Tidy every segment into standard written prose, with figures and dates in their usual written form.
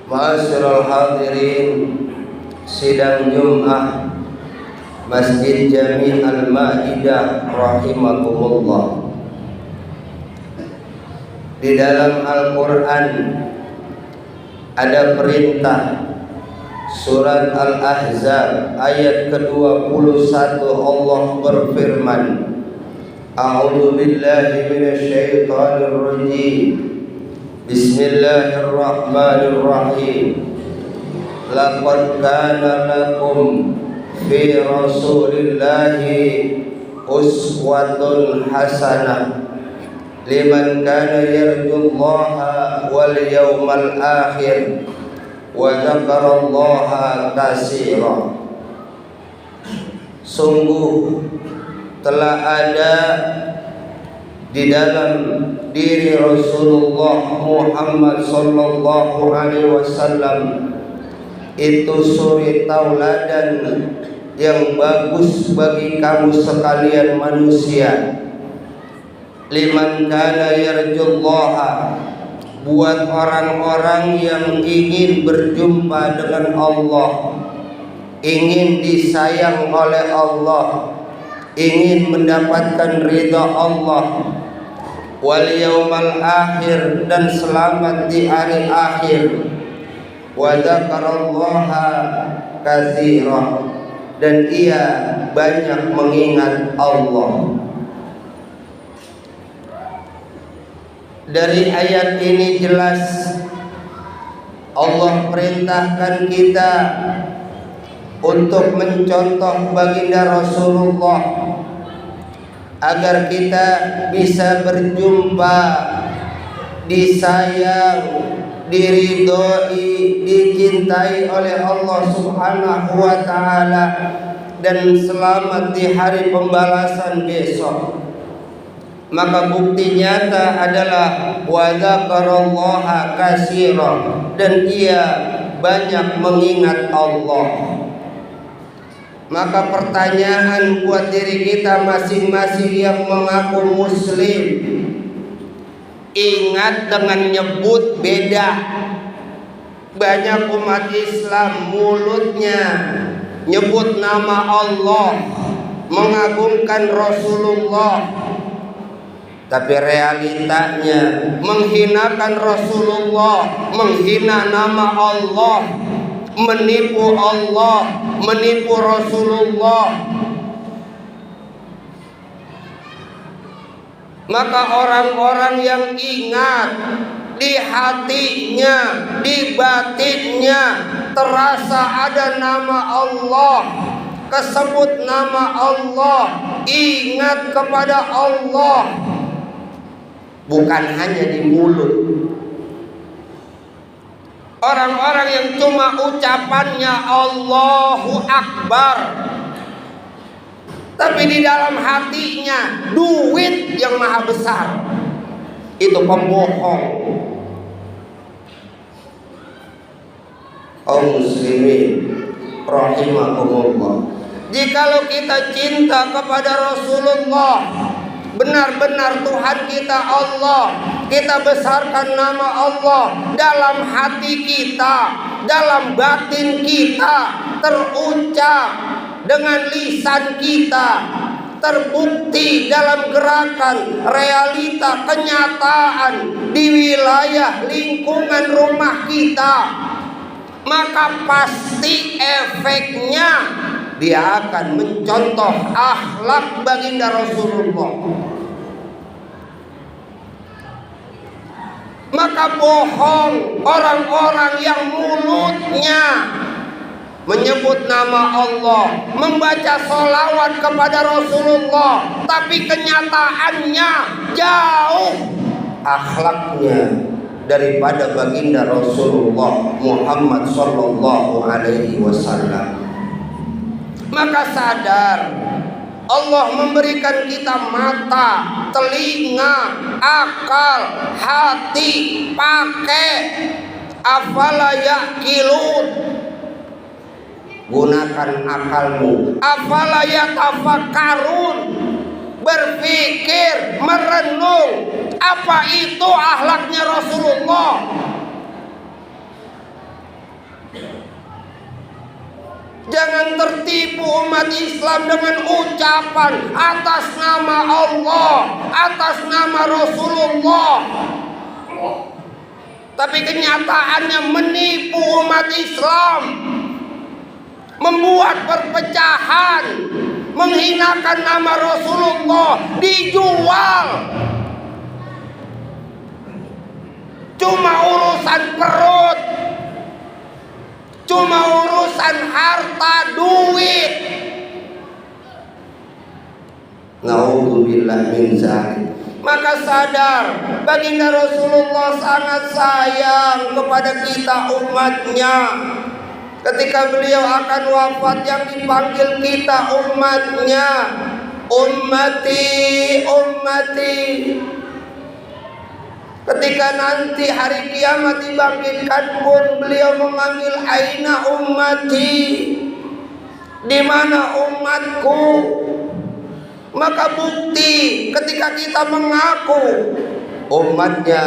Ma'asyiral hadirin sidang Jumat Masjid Jami' Al-Maidah rahimakumullah. Di dalam Al-Quran ada perintah, surat Al-Ahzab ayat ke-21 Allah berfirman, A'udzu billahi minasyaitonir rajim. Bismillahirrahmanirrahim. Laqad kana lakum fi Rasulillahi uswatun hasanah liman kana yarjullaha wal yawmal akhir wa dzakarallaha katsira. Sungguh telah ada di dalam diri Rasulullah Muhammad sallallahu alaihi wasallam itu suri tauladan yang bagus bagi kamu sekalian manusia. Liman kana yarjullaha, buat orang-orang yang ingin berjumpa dengan Allah, ingin disayang oleh Allah, ingin mendapatkan ridha Allah, wal yaumal akhir, dan selamat di hari akhir, wa dzakarallaha katsira, dan ia banyak mengingat Allah. Dari ayat ini jelas Allah perintahkan kita untuk mencontoh baginda Rasulullah agar kita bisa berjumpa, disayang, diridhoi, dicintai oleh Allah Subhanahu wa taala, dan selamat di hari pembalasan besok. Maka bukti nyata adalah wa dzakarallaha katsira, dan ia banyak mengingat Allah. Maka pertanyaan buat diri kita masing-masing yang mengaku muslim, ingat dengan nyebut beda. Banyak umat Islam mulutnya nyebut nama Allah, mengagungkan Rasulullah, tapi realitanya menghinakan Rasulullah, menghina nama Allah, menipu Allah, menipu Rasulullah. Maka orang-orang yang ingat di hatinya, di batinnya terasa ada nama Allah, kesebut nama Allah, ingat kepada Allah, bukan hanya di mulut. Orang-orang yang cuma ucapannya Allahu Akbar, tapi di dalam hatinya duit yang maha besar, itu pembohong. Kaum muslimin rahimakumullah, jikalau kita cinta kepada Rasulullah, benar-benar Tuhan kita Allah, kita besarkan nama Allah dalam hati kita, dalam batin kita, terucap dengan lisan kita, terbukti dalam gerakan, realita, kenyataan di wilayah lingkungan rumah kita, maka pasti efeknya dia akan mencontoh akhlak baginda Rasulullah. Maka bohong orang-orang yang mulutnya menyebut nama Allah, membaca sholawat kepada Rasulullah, tapi kenyataannya jauh akhlaknya daripada baginda Rasulullah Muhammad sallallahu alaihi wasallam. Maka sadar, Allah memberikan kita mata, telinga, akal, hati, pakai. Afala yaqilun, gunakan akalmu. Afala yatafakkarun, berpikir, merenung. Apa itu akhlaknya Rasulullah? Jangan tertipu umat Islam dengan ucapan atas nama Allah, atas nama Rasulullah, tapi kenyataannya menipu umat Islam, membuat perpecahan, menghinakan nama Rasulullah, dijual. Cuma urusan perut, cuma urusan harta, duit. Naudzubillah min dzalik. Maka sadar, baginda Rasulullah sangat sayang kepada kita umatnya. Ketika beliau akan wafat, yang dipanggil kita umatnya, ummati, ummati. Ketika nanti hari kiamat dibangkitkan pun, beliau memanggil aina ummati, di mana umatku. Maka bukti ketika kita mengaku umatnya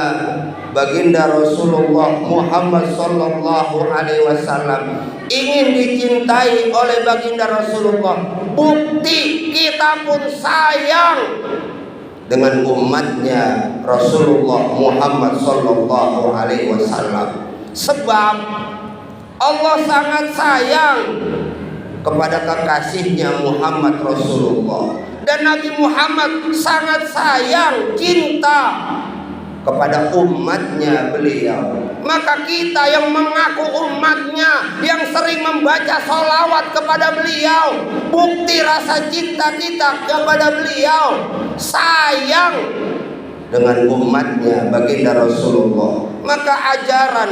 baginda Rasulullah Muhammad sallallahu alaihi wasallam, ingin dicintai oleh baginda Rasulullah, bukti kita pun sayang dengan umatnya Rasulullah Muhammad sallallahu alaihi wasallam. Sebab Allah sangat sayang kepada kekasihnya Muhammad Rasulullah, dan Nabi Muhammad sangat sayang, cinta kepada umatnya beliau. Maka kita yang mengaku umatnya, yang sering membaca sholawat kepada beliau, bukti rasa cinta kita kepada beliau, sayang dengan umatnya baginda Rasulullah. Maka ajaran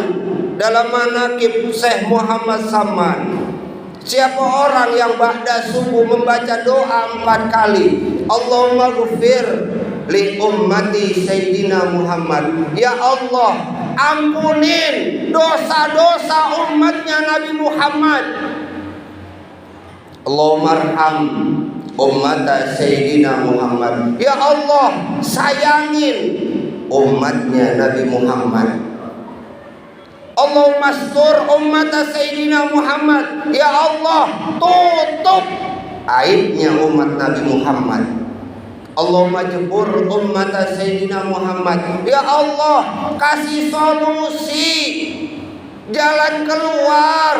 dalam manaqib Syekh Muhammad Saman, siapa orang yang ba'da subuh membaca doa 4 kali, Allahumma ghfir li ummati Sayyidina Muhammad, ya Allah ampunin dosa-dosa umatnya Nabi Muhammad, Allahumma arham ummata Sayyidina Muhammad, ya Allah sayangin umatnya Nabi Muhammad, Allahumma astur ummata Sayyidina Muhammad, ya Allah tutup aibnya umat Nabi Muhammad, Allahumma jebur ummata Sayyidina Muhammad, ya Allah kasih solusi, jalan keluar,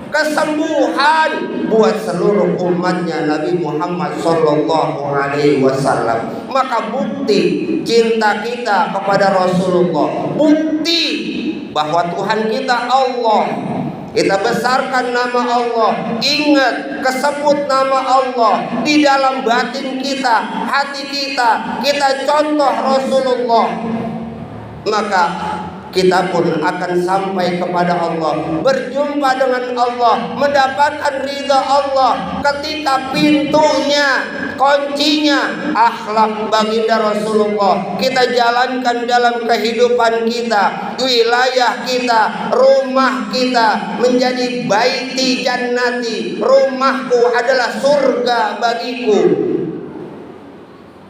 kesembuhan buat seluruh umatnya Nabi Muhammad sallallahu alaihi wasallam. Maka bukti cinta kita kepada Rasulullah, bukti bahwa Tuhan kita Allah, kita besarkan nama Allah, ingat kesebut nama Allah di dalam batin kita, hati kita, kita contoh Rasulullah, maka kita pun akan sampai kepada Allah, berjumpa dengan Allah, mendapatkan ridha Allah ketika pintunya, kuncinya akhlak baginda Rasulullah kita jalankan dalam kehidupan kita, wilayah kita, rumah kita menjadi baiti jannati, rumahku adalah surga bagiku.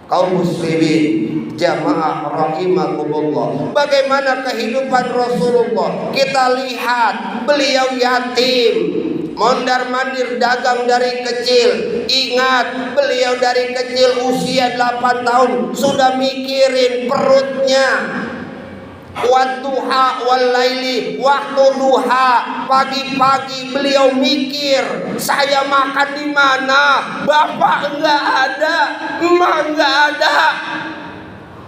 Kaum muslimin jamaah rahimakumullah, bagaimana kehidupan Rasulullah? Kita lihat beliau yatim, mondar-mandir dagang dari kecil. Ingat, beliau dari kecil usia 8 tahun sudah mikirin perutnya. Wadduha wal laili, waktu duha, pagi-pagi beliau mikir, saya makan di mana? Bapak enggak ada, emak enggak ada.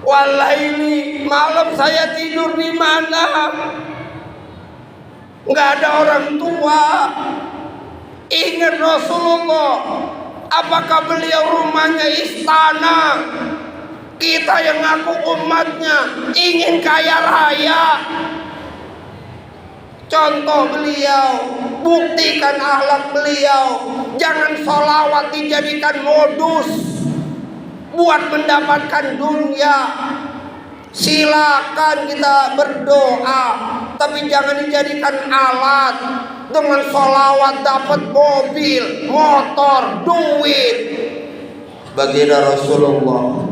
Wal laili, malam saya tidur di mana? Enggak ada orang tua. Ingat Rasulullah, apakah beliau rumahnya istana? Kita yang ngaku umatnya ingin kaya raya. Contoh beliau, buktikan akhlak beliau. Jangan sholawat dijadikan modus buat mendapatkan dunia. Silakan kita berdoa, tapi jangan dijadikan alat. Dengan sholawat dapat mobil, motor, duit. Baginda Rasulullah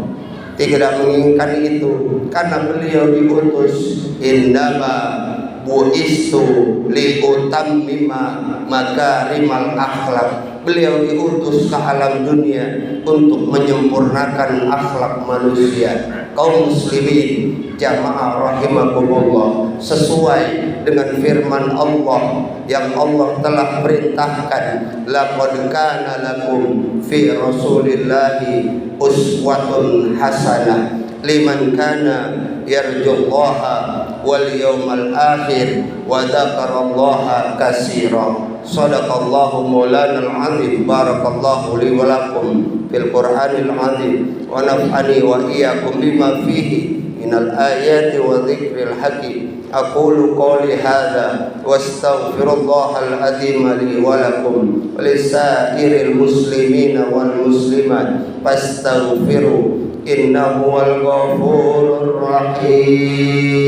tidak menginginkan itu, karena beliau diutus innama bu'istu liutammima makarimal akhlak. Beliau diutus ke alam dunia untuk menyempurnakan akhlak manusia. Kaum muslimin jamaah rahimakumullah, sesuai dengan firman Allah yang Allah telah perintahkan, laqad kana lakum fi rasulillahi uswatun hasanah liman kana yarjullaha wal yawmal akhir wa dzakarallaha katsira. Sadaqallahu maulanal azim. Barakallahu li wa lakum fil Qur'anil azim wa naf'ani wa iyyakum bima fihi minal ayati wa dzikril hakim. Aqulu qawli hadza wa astaghfirullahal azim li wa lakum wa lisairil muslimina wal muslimat fastaghfiru innahu wal ghafurur rahim.